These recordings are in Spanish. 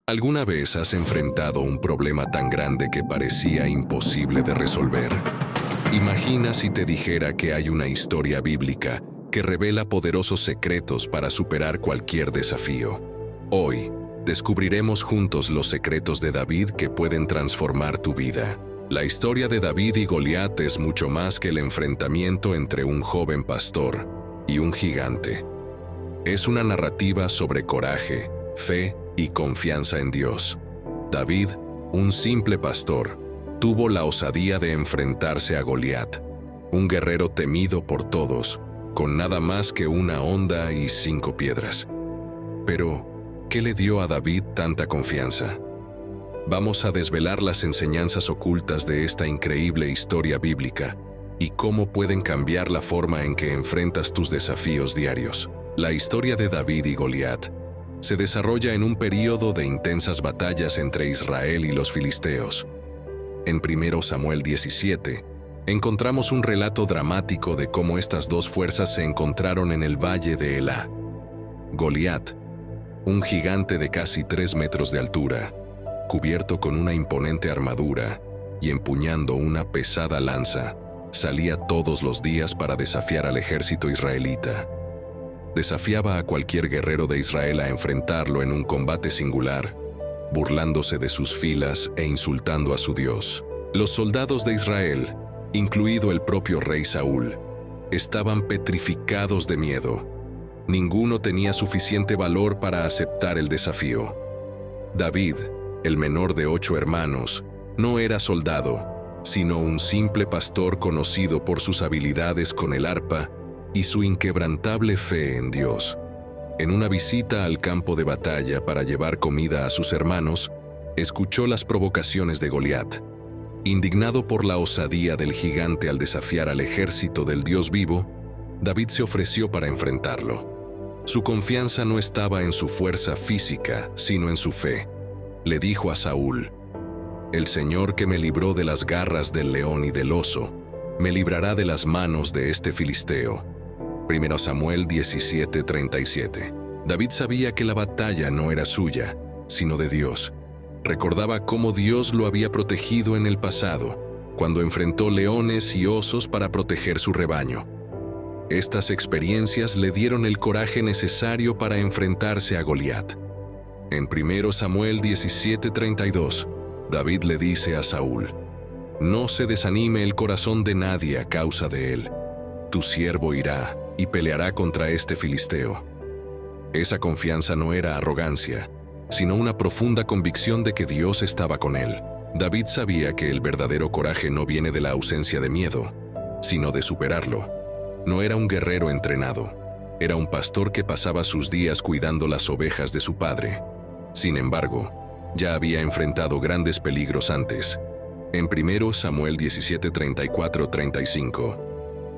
¿Alguna vez has enfrentado un problema tan grande que parecía imposible de resolver? Imagina si te dijera que hay una historia bíblica que revela poderosos secretos para superar cualquier desafío. Hoy, descubriremos juntos los secretos de David que pueden transformar tu vida. La historia de David y Goliat es mucho más que el enfrentamiento entre un joven pastor y un gigante. Es una narrativa sobre coraje, fe y confianza en Dios. David, un simple pastor, tuvo la osadía de enfrentarse a Goliat, un guerrero temido por todos, con nada más que una honda y 5 piedras. Pero, ¿qué le dio a David tanta confianza? Vamos a desvelar las enseñanzas ocultas de esta increíble historia bíblica y cómo pueden cambiar la forma en que enfrentas tus desafíos diarios. La historia de David y Goliat se desarrolla en un período de intensas batallas entre Israel y los filisteos. En 1 Samuel 17, encontramos un relato dramático de cómo estas dos fuerzas se encontraron en el valle de Elá. Goliat, un gigante de casi 3 metros de altura, cubierto con una imponente armadura y empuñando una pesada lanza, salía todos los días para desafiar al ejército israelita. Desafiaba a cualquier guerrero de Israel a enfrentarlo en un combate singular, burlándose de sus filas e insultando a su Dios. Los soldados de Israel, incluido el propio rey Saúl, estaban petrificados de miedo. Ninguno tenía suficiente valor para aceptar el desafío. David, el menor de 8 hermanos, no era soldado, sino un simple pastor conocido por sus habilidades con el arpa y su inquebrantable fe en Dios. En una visita al campo de batalla para llevar comida a sus hermanos, escuchó las provocaciones de Goliat. Indignado por la osadía del gigante al desafiar al ejército del Dios vivo, David se ofreció para enfrentarlo. Su confianza no estaba en su fuerza física, sino en su fe. Le dijo a Saúl: «El Señor que me libró de las garras del león y del oso, me librará de las manos de este filisteo». 1 Samuel 17:37. David sabía que la batalla no era suya, sino de Dios. Recordaba cómo Dios lo había protegido en el pasado, cuando enfrentó leones y osos para proteger su rebaño. Estas experiencias le dieron el coraje necesario para enfrentarse a Goliat. En 1 Samuel 17:32, David le dice a Saúl: «No se desanime el corazón de nadie a causa de él. Tu siervo irá y peleará contra este filisteo». Esa confianza no era arrogancia, sino una profunda convicción de que Dios estaba con él. David sabía que el verdadero coraje no viene de la ausencia de miedo, sino de superarlo. No era un guerrero entrenado, era un pastor que pasaba sus días cuidando las ovejas de su padre. Sin embargo, ya había enfrentado grandes peligros antes. En 1 Samuel 17:34-35,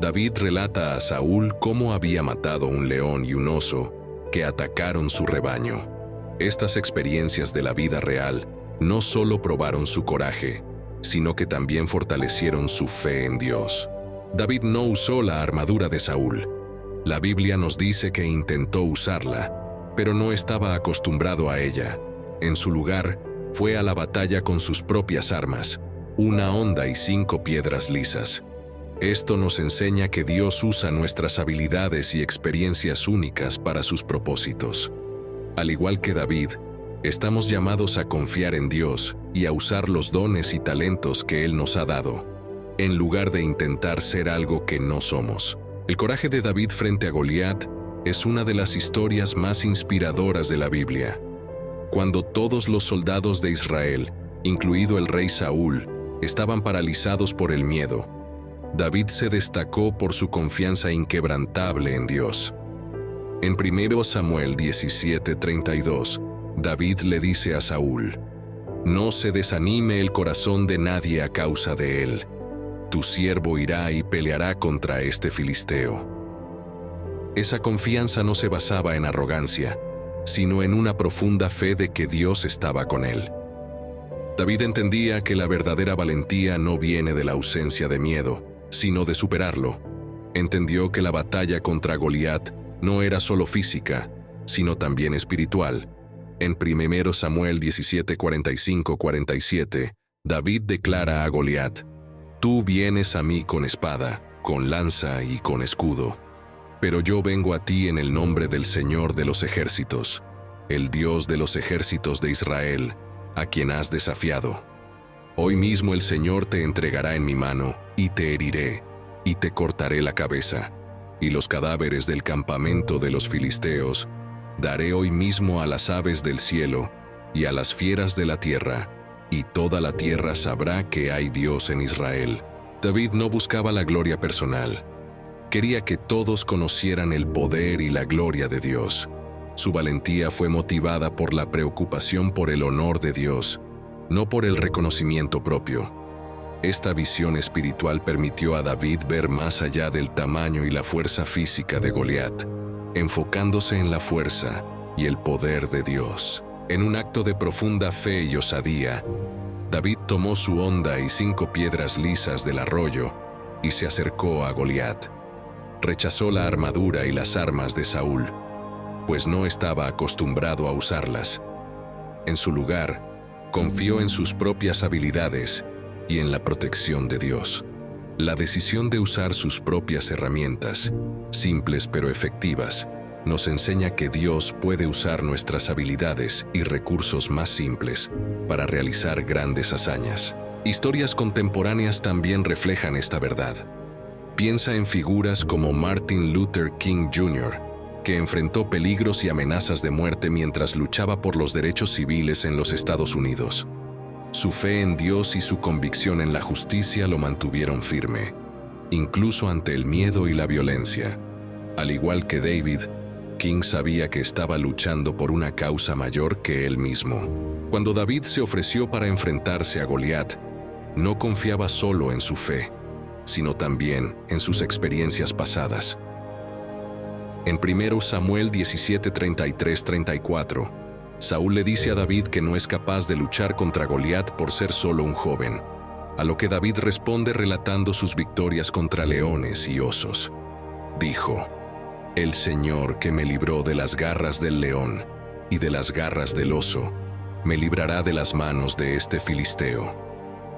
David relata a Saúl cómo había matado un león y un oso que atacaron su rebaño. Estas experiencias de la vida real no solo probaron su coraje, sino que también fortalecieron su fe en Dios. David no usó la armadura de Saúl. La Biblia nos dice que intentó usarla, pero no estaba acostumbrado a ella. En su lugar, fue a la batalla con sus propias armas, una honda y 5 piedras lisas. Esto nos enseña que Dios usa nuestras habilidades y experiencias únicas para sus propósitos. Al igual que David, estamos llamados a confiar en Dios y a usar los dones y talentos que Él nos ha dado, en lugar de intentar ser algo que no somos. El coraje de David frente a Goliat es una de las historias más inspiradoras de la Biblia. Cuando todos los soldados de Israel, incluido el rey Saúl, estaban paralizados por el miedo, David se destacó por su confianza inquebrantable en Dios. En 1 Samuel 17:32, David le dice a Saúl: «No se desanime el corazón de nadie a causa de él. Tu siervo irá y peleará contra este filisteo». Esa confianza no se basaba en arrogancia, sino en una profunda fe de que Dios estaba con él. David entendía que la verdadera valentía no viene de la ausencia de miedo, sino de superarlo. Entendió que la batalla contra Goliat no era solo física, sino también espiritual. En 1 Samuel 17:45-47, David declara a Goliat: «Tú vienes a mí con espada, con lanza y con escudo, pero yo vengo a ti en el nombre del Señor de los ejércitos, el Dios de los ejércitos de Israel, a quien has desafiado. Hoy mismo el Señor te entregará en mi mano, y te heriré, y te cortaré la cabeza, y los cadáveres del campamento de los filisteos daré hoy mismo a las aves del cielo y a las fieras de la tierra, y toda la tierra sabrá que hay Dios en Israel». David no buscaba la gloria personal. Quería que todos conocieran el poder y la gloria de Dios. Su valentía fue motivada por la preocupación por el honor de Dios, no por el reconocimiento propio. Esta visión espiritual permitió a David ver más allá del tamaño y la fuerza física de Goliat, enfocándose en la fuerza y el poder de Dios. En un acto de profunda fe y osadía, David tomó su honda y 5 piedras lisas del arroyo y se acercó a Goliat. Rechazó la armadura y las armas de Saúl, pues no estaba acostumbrado a usarlas. En su lugar, confió en sus propias habilidades y en la protección de Dios. La decisión de usar sus propias herramientas, simples pero efectivas, nos enseña que Dios puede usar nuestras habilidades y recursos más simples para realizar grandes hazañas. Historias contemporáneas también reflejan esta verdad. Piensa en figuras como Martin Luther King Jr., que enfrentó peligros y amenazas de muerte mientras luchaba por los derechos civiles en los Estados Unidos. Su fe en Dios y su convicción en la justicia lo mantuvieron firme, incluso ante el miedo y la violencia. Al igual que David, King sabía que estaba luchando por una causa mayor que él mismo. Cuando David se ofreció para enfrentarse a Goliat, no confiaba solo en su fe, sino también en sus experiencias pasadas. En 1 Samuel 17:33-34, Saúl le dice a David que no es capaz de luchar contra Goliat por ser solo un joven, a lo que David responde relatando sus victorias contra leones y osos. Dijo: «El Señor que me libró de las garras del león y de las garras del oso, me librará de las manos de este filisteo».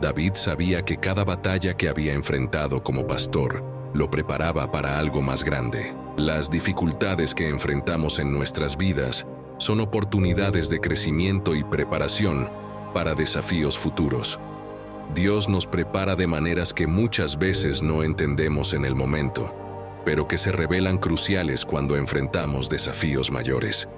David sabía que cada batalla que había enfrentado como pastor lo preparaba para algo más grande. Las dificultades que enfrentamos en nuestras vidas son oportunidades de crecimiento y preparación para desafíos futuros. Dios nos prepara de maneras que muchas veces no entendemos en el momento, pero que se revelan cruciales cuando enfrentamos desafíos mayores.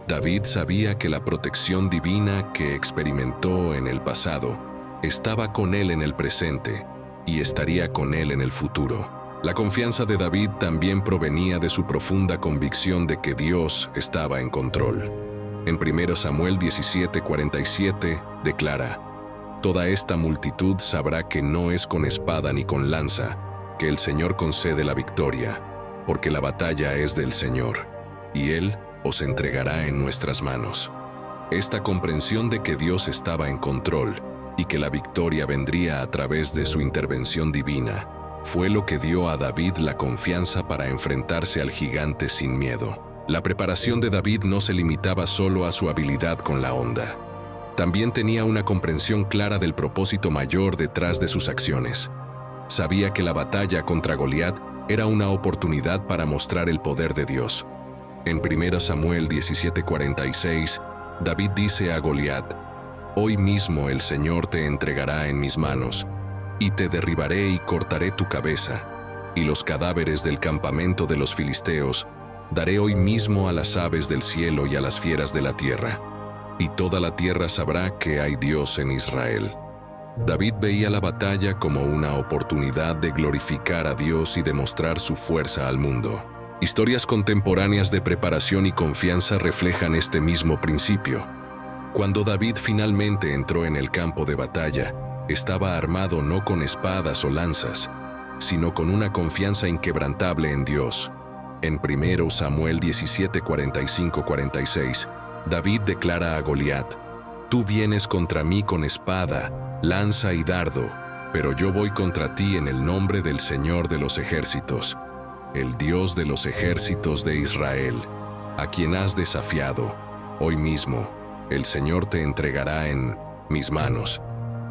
David sabía que la protección divina que experimentó en el pasado estaba con él en el presente y estaría con él en el futuro. La confianza de David también provenía de su profunda convicción de que Dios estaba en control. En 1 Samuel 17:47 declara: «Toda esta multitud sabrá que no es con espada ni con lanza que el Señor concede la victoria, porque la batalla es del Señor, y Él os entregará en nuestras manos». Esta comprensión de que Dios estaba en control y que la victoria vendría a través de su intervención divina fue lo que dio a David la confianza para enfrentarse al gigante sin miedo. La preparación de David no se limitaba solo a su habilidad con la honda. También tenía una comprensión clara del propósito mayor detrás de sus acciones. Sabía que la batalla contra Goliat era una oportunidad para mostrar el poder de Dios. En 1 Samuel 17:46, David dice a Goliat: «Hoy mismo el Señor te entregará en mis manos, y te derribaré y cortaré tu cabeza, y los cadáveres del campamento de los filisteos daré hoy mismo a las aves del cielo y a las fieras de la tierra, y toda la tierra sabrá que hay Dios en Israel». David veía la batalla como una oportunidad de glorificar a Dios y demostrar su fuerza al mundo. Historias contemporáneas de preparación y confianza reflejan este mismo principio. Cuando David finalmente entró en el campo de batalla, estaba armado no con espadas o lanzas, sino con una confianza inquebrantable en Dios. En 1 Samuel 17:45-46, David declara a Goliat: «Tú vienes contra mí con espada, lanza y dardo, pero yo voy contra ti en el nombre del Señor de los ejércitos, el Dios de los ejércitos de Israel, a quien has desafiado. Hoy mismo, el Señor te entregará en mis manos,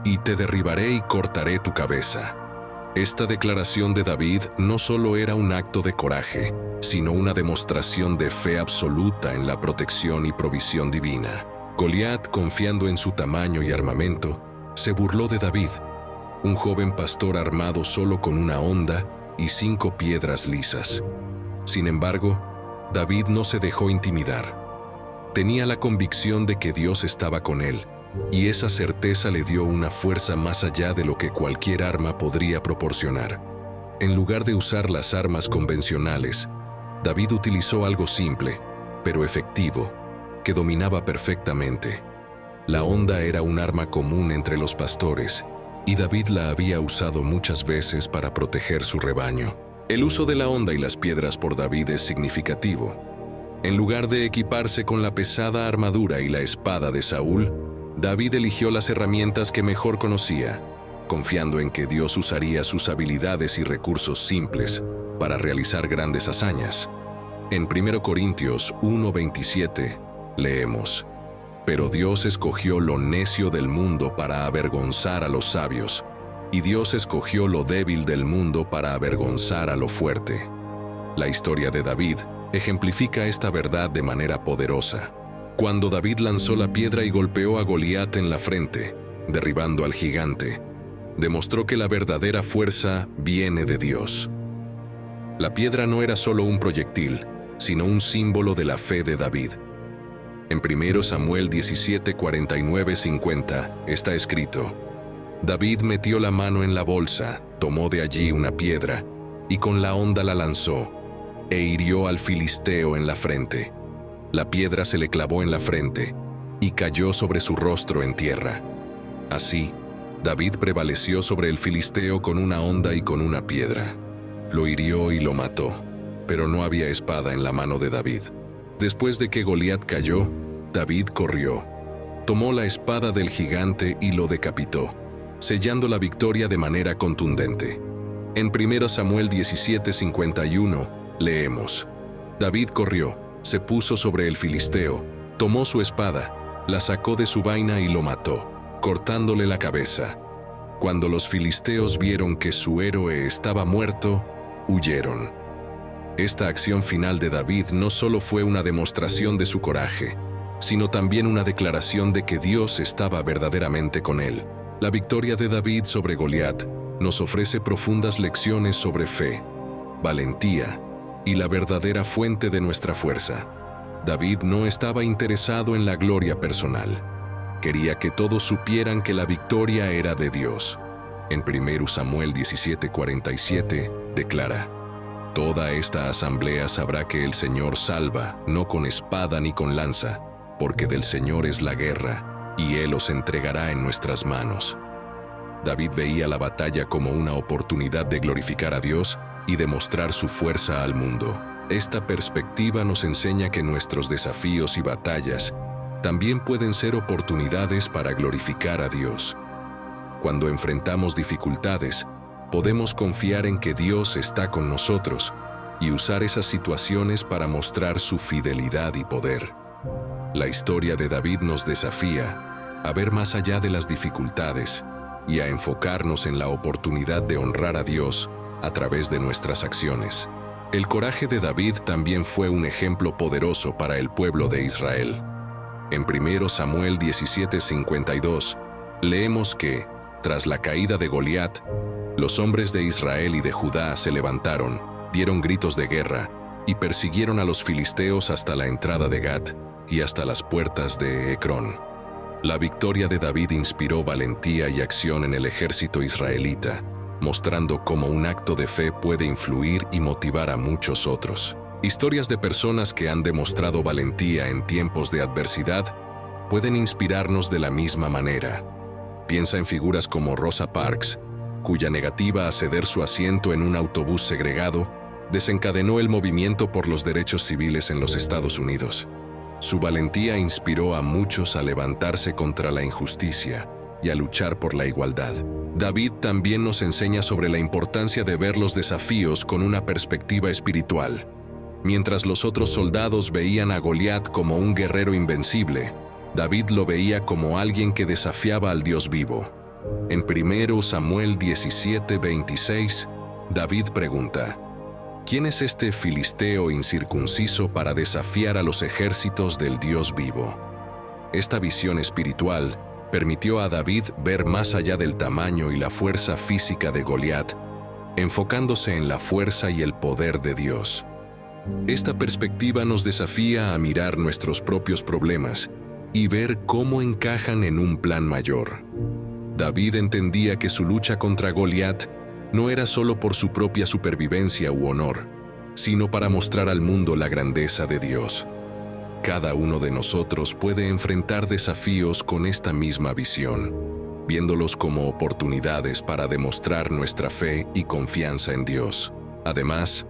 y te derribaré y cortaré tu cabeza. Esta declaración de David no solo era un acto de coraje, sino una demostración de fe absoluta en la protección y provisión divina. Goliat, confiando en su tamaño y armamento, se burló de David, un joven pastor armado solo con una honda y 5 piedras lisas. Sin embargo, David no se dejó intimidar. Tenía la convicción de que Dios estaba con él, y esa certeza le dio una fuerza más allá de lo que cualquier arma podría proporcionar. En lugar de usar las armas convencionales, David utilizó algo simple, pero efectivo, que dominaba perfectamente. La honda era un arma común entre los pastores, y David la había usado muchas veces para proteger su rebaño. El uso de la honda y las piedras por David es significativo. En lugar de equiparse con la pesada armadura y la espada de Saúl, David eligió las herramientas que mejor conocía, confiando en que Dios usaría sus habilidades y recursos simples para realizar grandes hazañas. En 1 Corintios 1:27 leemos: «Pero Dios escogió lo necio del mundo para avergonzar a los sabios, y Dios escogió lo débil del mundo para avergonzar a lo fuerte». La historia de David ejemplifica esta verdad de manera poderosa. Cuando David lanzó la piedra y golpeó a Goliat en la frente, derribando al gigante, demostró que la verdadera fuerza viene de Dios. La piedra no era solo un proyectil, sino un símbolo de la fe de David. En 1 Samuel 17:49-50 está escrito: «David metió la mano en la bolsa, tomó de allí una piedra, y con la honda la lanzó, e hirió al filisteo en la frente. La piedra se le clavó en la frente, y cayó sobre su rostro en tierra. Así, David prevaleció sobre el filisteo con una honda y con una piedra. Lo hirió y lo mató, pero no había espada en la mano de David. Después de que Goliat cayó, David corrió, tomó la espada del gigante y lo decapitó, sellando la victoria de manera contundente». En 1 Samuel 17:51 leemos: «David corrió, se puso sobre el filisteo, tomó su espada, la sacó de su vaina y lo mató, cortándole la cabeza. Cuando los filisteos vieron que su héroe estaba muerto, huyeron». Esta acción final de David no solo fue una demostración de su coraje, sino también una declaración de que Dios estaba verdaderamente con él. La victoria de David sobre Goliat nos ofrece profundas lecciones sobre fe, valentía y la verdadera fuente de nuestra fuerza. David no estaba interesado en la gloria personal. Quería que todos supieran que la victoria era de Dios. En 1 Samuel 17:47 declara: «Toda esta asamblea sabrá que el Señor salva, no con espada ni con lanza, porque del Señor es la guerra, y Él os entregará en nuestras manos». David veía la batalla como una oportunidad de glorificar a Dios y demostrar su fuerza al mundo. Esta perspectiva nos enseña que nuestros desafíos y batallas también pueden ser oportunidades para glorificar a Dios. Cuando enfrentamos dificultades, podemos confiar en que Dios está con nosotros y usar esas situaciones para mostrar su fidelidad y poder. La historia de David nos desafía a ver más allá de las dificultades y a enfocarnos en la oportunidad de honrar a Dios a través de nuestras acciones. El coraje de David también fue un ejemplo poderoso para el pueblo de Israel. En 1 Samuel 17:52 leemos que, tras la caída de Goliat, los hombres de Israel y de Judá se levantaron, dieron gritos de guerra y persiguieron a los filisteos hasta la entrada de Gat y hasta las puertas de Ecrón. La victoria de David inspiró valentía y acción en el ejército israelita, mostrando cómo un acto de fe puede influir y motivar a muchos otros. Historias de personas que han demostrado valentía en tiempos de adversidad pueden inspirarnos de la misma manera. Piensa en figuras como Rosa Parks, cuya negativa a ceder su asiento en un autobús segregado desencadenó el movimiento por los derechos civiles en los Estados Unidos. Su valentía inspiró a muchos a levantarse contra la injusticia y a luchar por la igualdad. David también nos enseña sobre la importancia de ver los desafíos con una perspectiva espiritual. Mientras los otros soldados veían a Goliat como un guerrero invencible, David lo veía como alguien que desafiaba al Dios vivo. En 1 Samuel 17:26, David pregunta: ¿quién es este filisteo incircunciso para desafiar a los ejércitos del Dios vivo? Esta visión espiritual permitió a David ver más allá del tamaño y la fuerza física de Goliat, enfocándose en la fuerza y el poder de Dios. Esta perspectiva nos desafía a mirar nuestros propios problemas y ver cómo encajan en un plan mayor. David entendía que su lucha contra Goliat no era solo por su propia supervivencia u honor, sino para mostrar al mundo la grandeza de Dios. Cada uno de nosotros puede enfrentar desafíos con esta misma visión, viéndolos como oportunidades para demostrar nuestra fe y confianza en Dios. Además,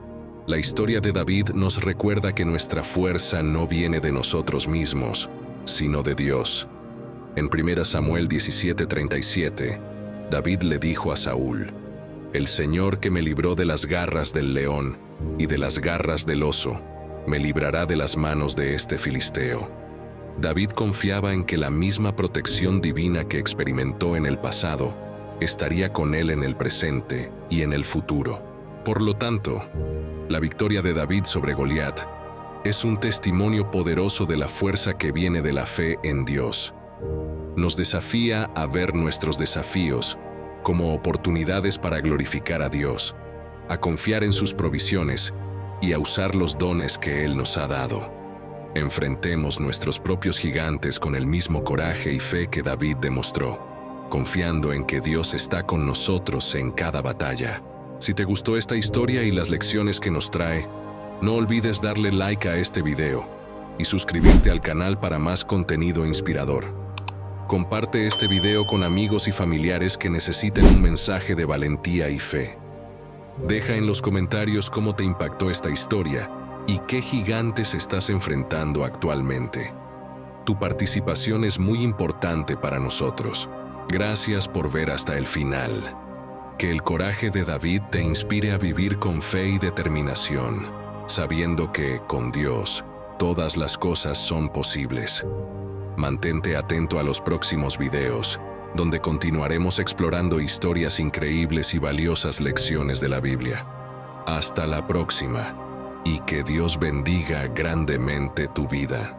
la historia de David nos recuerda que nuestra fuerza no viene de nosotros mismos, sino de Dios. En 1 Samuel 17:37, David le dijo a Saúl: «El Señor que me libró de las garras del león y de las garras del oso, me librará de las manos de este filisteo». David confiaba en que la misma protección divina que experimentó en el pasado estaría con él en el presente y en el futuro. Por lo tanto, la victoria de David sobre Goliat es un testimonio poderoso de la fuerza que viene de la fe en Dios. Nos desafía a ver nuestros desafíos como oportunidades para glorificar a Dios, a confiar en sus provisiones y a usar los dones que Él nos ha dado. Enfrentemos nuestros propios gigantes con el mismo coraje y fe que David demostró, confiando en que Dios está con nosotros en cada batalla. Si te gustó esta historia y las lecciones que nos trae, no olvides darle like a este video y suscribirte al canal para más contenido inspirador. Comparte este video con amigos y familiares que necesiten un mensaje de valentía y fe. Deja en los comentarios cómo te impactó esta historia y qué gigantes estás enfrentando actualmente. Tu participación es muy importante para nosotros. Gracias por ver hasta el final. Que el coraje de David te inspire a vivir con fe y determinación, sabiendo que, con Dios, todas las cosas son posibles. Mantente atento a los próximos videos, donde continuaremos explorando historias increíbles y valiosas lecciones de la Biblia. Hasta la próxima, y que Dios bendiga grandemente tu vida.